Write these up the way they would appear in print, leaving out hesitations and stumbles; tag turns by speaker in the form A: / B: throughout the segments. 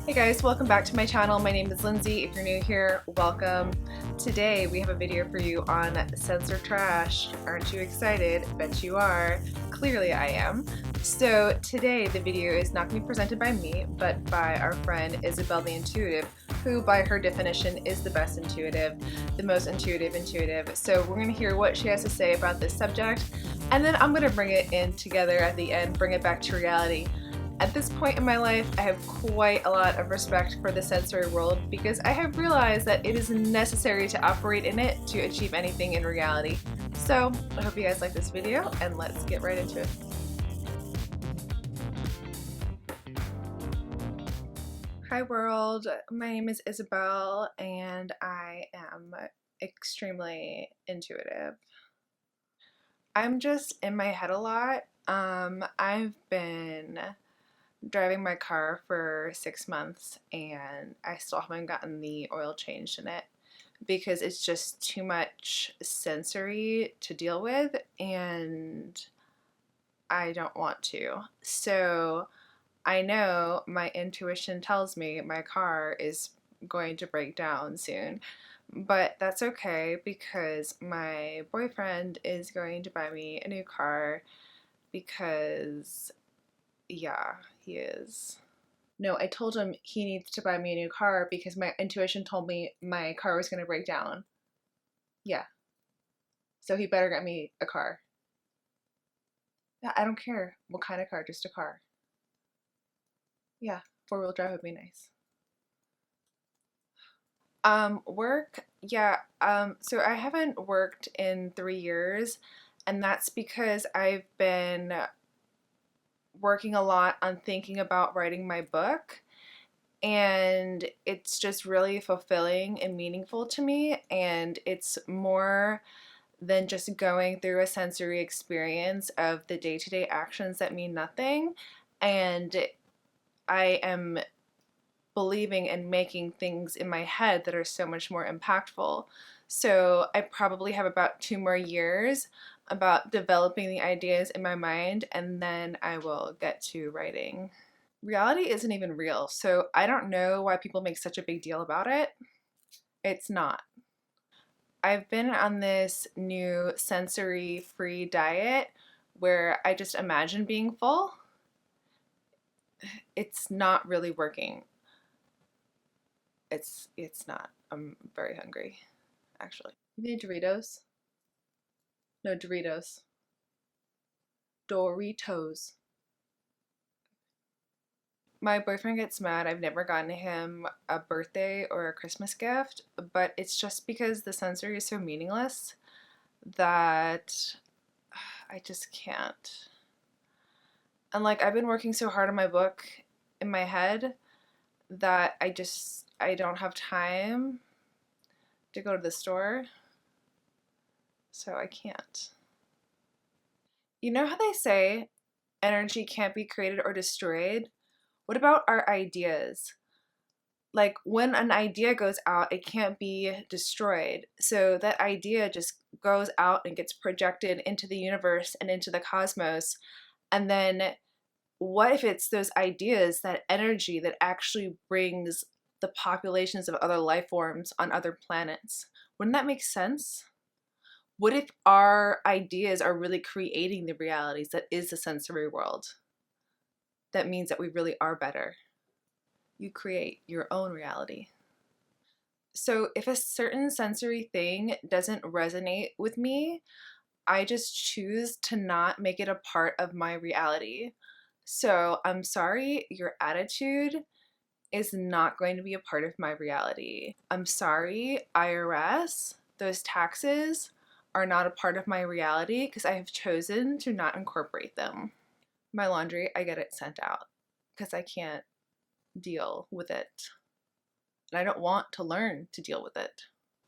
A: Hey guys, welcome back to my channel. My name is Lindsay. If you're new here, welcome. Today we have a video for you on Censor trash. Aren't you excited? Bet you are. Clearly I am. So today the video is not going to be presented by me, but by our friend Isabelle the Intuitive, who by her definition is the best intuitive, the most intuitive. So we're going to hear what she has to say about this subject, and then I'm going to bring it in together at the end, bring it back to reality. At this point in my life, I have quite a lot of respect for the sensory world because I have realized that it is necessary to operate in it to achieve anything in reality. So I hope you guys like this video, and let's get right into it. Hi world, my name is Isabelle and I am extremely intuitive. I'm just in my head a lot. I've been driving my car for 6 months and I still haven't gotten the oil changed in it because it's just too much sensory to deal with and I don't want to. So I know my intuition tells me my car is going to break down soon, but that's okay because my boyfriend is going to buy me a new car because yeah, he is. No, I told him he needs to buy me a new car because my intuition told me my car was going to break down. Yeah. So he better get me a car. Yeah, I don't care what kind of car, just a car. Yeah, four-wheel drive would be nice. Work, yeah, so I haven't worked in 3 years, and that's because I've been working a lot on thinking about writing my book, and it's just really fulfilling and meaningful to me, and it's more than just going through a sensory experience of the day-to-day actions that mean nothing, and I am believing and making things in my head that are so much more impactful. So I probably have about 2 more years about developing the ideas in my mind, and then I will get to writing. Reality isn't even real, so I don't know why people make such a big deal about it. It's not. I've been on this new sensory-free diet where I just imagine being full. It's not really working. It's not. I'm very hungry, actually. You need Doritos? No, Doritos. Doritos. My boyfriend gets mad. I've never gotten him a birthday or a Christmas gift, but it's just because the sensory is so meaningless that I just can't. And like I've been working so hard on my book in my head that I don't have time to go to the store, so I can't. You know how they say energy can't be created or destroyed? What about our ideas? Like when an idea goes out, it can't be destroyed. So that idea just goes out and gets projected into the universe and into the cosmos. And then what if it's those ideas, that energy that actually brings the populations of other life forms on other planets? Wouldn't that make sense? What if our ideas are really creating the realities that is the sensory world? That means that we really are better. You create your own reality. So if a certain sensory thing doesn't resonate with me, I just choose to not make it a part of my reality. So I'm sorry, your attitude is not going to be a part of my reality. I'm sorry, IRS, those taxes are not a part of my reality because I have chosen to not incorporate them. My laundry, I get it sent out because I can't deal with it. And I don't want to learn to deal with it.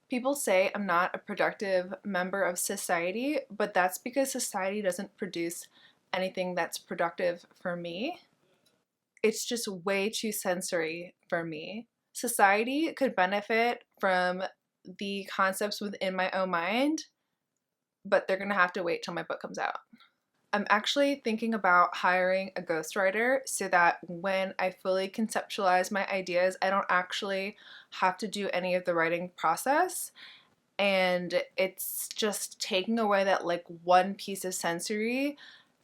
A: People say I'm not a productive member of society, but that's because society doesn't produce anything that's productive for me. It's just way too sensory for me. Society could benefit from the concepts within my own mind, but they're gonna have to wait till my book comes out. I'm actually thinking about hiring a ghostwriter so that when I fully conceptualize my ideas, I don't actually have to do any of the writing process. And it's just taking away that like one piece of sensory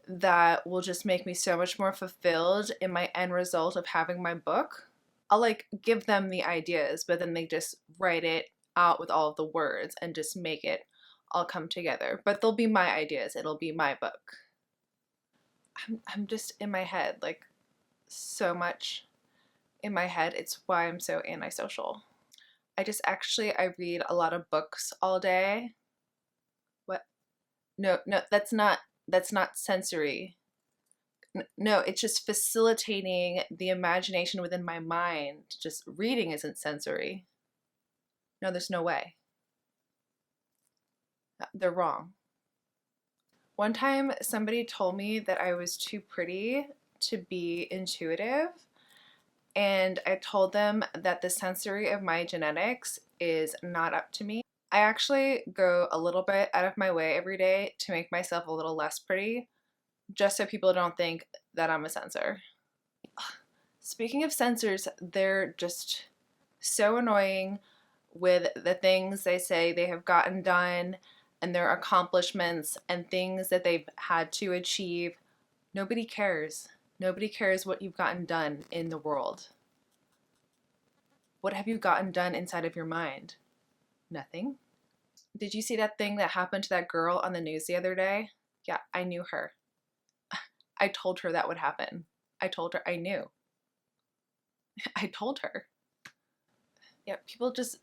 A: that will just make me so much more fulfilled in my end result of having my book. I'll like give them the ideas, but then they just write it out with all of the words and just make it all come together. But they'll be my ideas, it'll be my book. I'm just in my head, like so much in my head. It's why I'm so antisocial. I read a lot of books all day. What? No, that's not sensory. No, it's just facilitating the imagination within my mind. Just reading isn't sensory. No, there's no way. They're wrong. One time somebody told me that I was too pretty to be intuitive, and I told them that the sensory of my genetics is not up to me. I actually go a little bit out of my way every day to make myself a little less pretty, just so people don't think that I'm a censor. Speaking of censors, they're just so annoying with the things they say they have gotten done and their accomplishments and things that they've had to achieve. Nobody cares. Nobody cares what you've gotten done in the world. What have you gotten done inside of your mind? Nothing. Did you see that thing that happened to that girl on the news the other day? Yeah, I knew her. I told her that would happen. I told her I knew. I told her. Yeah, people just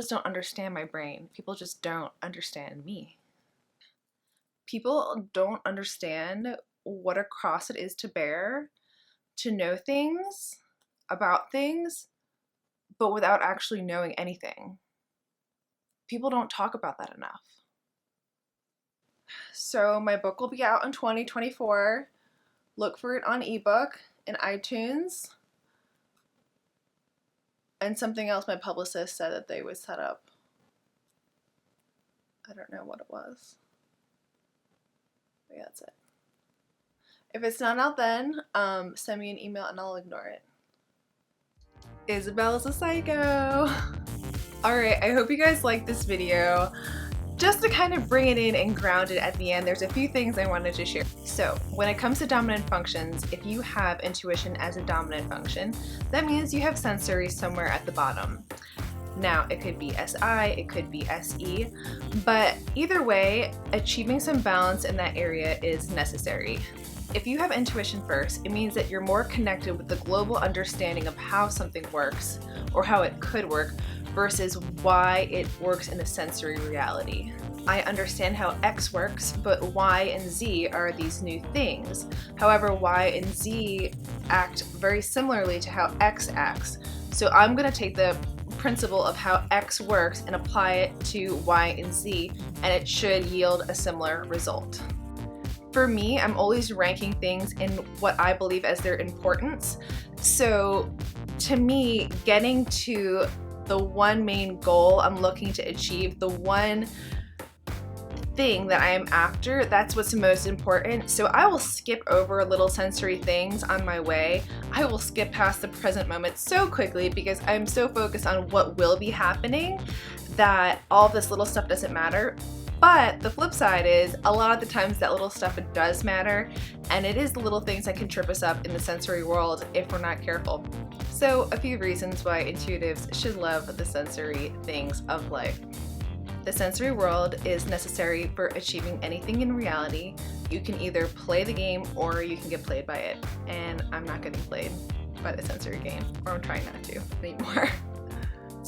A: don't understand my brain. People just don't understand me. People don't understand what a cross it is to bear, to know things about things, but without actually knowing anything. People don't talk about that enough. So my book will be out in 2024. Look for it on ebook in iTunes. And something else my publicist said that they would set up. I don't know what it was. But yeah, that's it. If it's not out then, send me an email and I'll ignore it. Isabelle's a psycho. Alright, I hope you guys liked this video. Just to kind of bring it in and ground it at the end, there's a few things I wanted to share. So when it comes to dominant functions, if you have intuition as a dominant function, that means you have sensory somewhere at the bottom. Now, it could be SI, it could be SE, but either way, achieving some balance in that area is necessary. If you have intuition first, it means that you're more connected with the global understanding of how something works or how it could work versus why it works in a sensory reality. I understand how X works, but Y and Z are these new things. However, Y and Z act very similarly to how X acts. So I'm going to take the principle of how X works and apply it to Y and Z, and it should yield a similar result. For me, I'm always ranking things in what I believe as their importance. So to me, getting to the one main goal I'm looking to achieve, the one thing that I am after, that's what's most important. So I will skip over little sensory things on my way. I will skip past the present moment so quickly because I'm so focused on what will be happening that all this little stuff doesn't matter. But the flip side is a lot of the times that little stuff it does matter, and it is the little things that can trip us up in the sensory world if we're not careful. So a few reasons why intuitives should love the sensory things of life. The sensory world is necessary for achieving anything in reality. You can either play the game or you can get played by it, and I'm not getting played by the sensory game, or I'm trying not to anymore.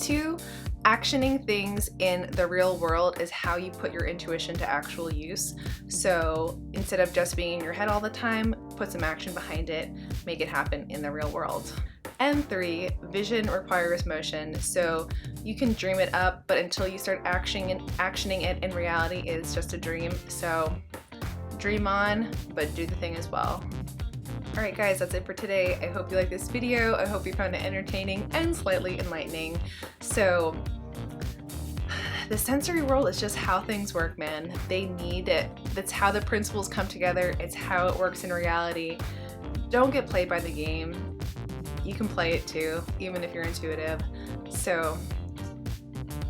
A: 2, actioning things in the real world is how you put your intuition to actual use. So instead of just being in your head all the time, put some action behind it, make it happen in the real world. And 3, vision requires motion. So you can dream it up, but until you start actioning it in reality, it's just a dream. So dream on, but do the thing as well. Alright guys, that's it for today. I hope you liked this video. I hope you found it entertaining and slightly enlightening. So the sensory world is just how things work, man. They need it. That's how the principles come together. It's how it works in reality. Don't get played by the game. You can play it too, even if you're intuitive. So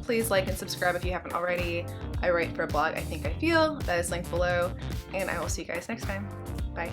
A: please like and subscribe if you haven't already. I write for a blog, I Think I Feel, that is linked below, and I will see you guys next time. Bye.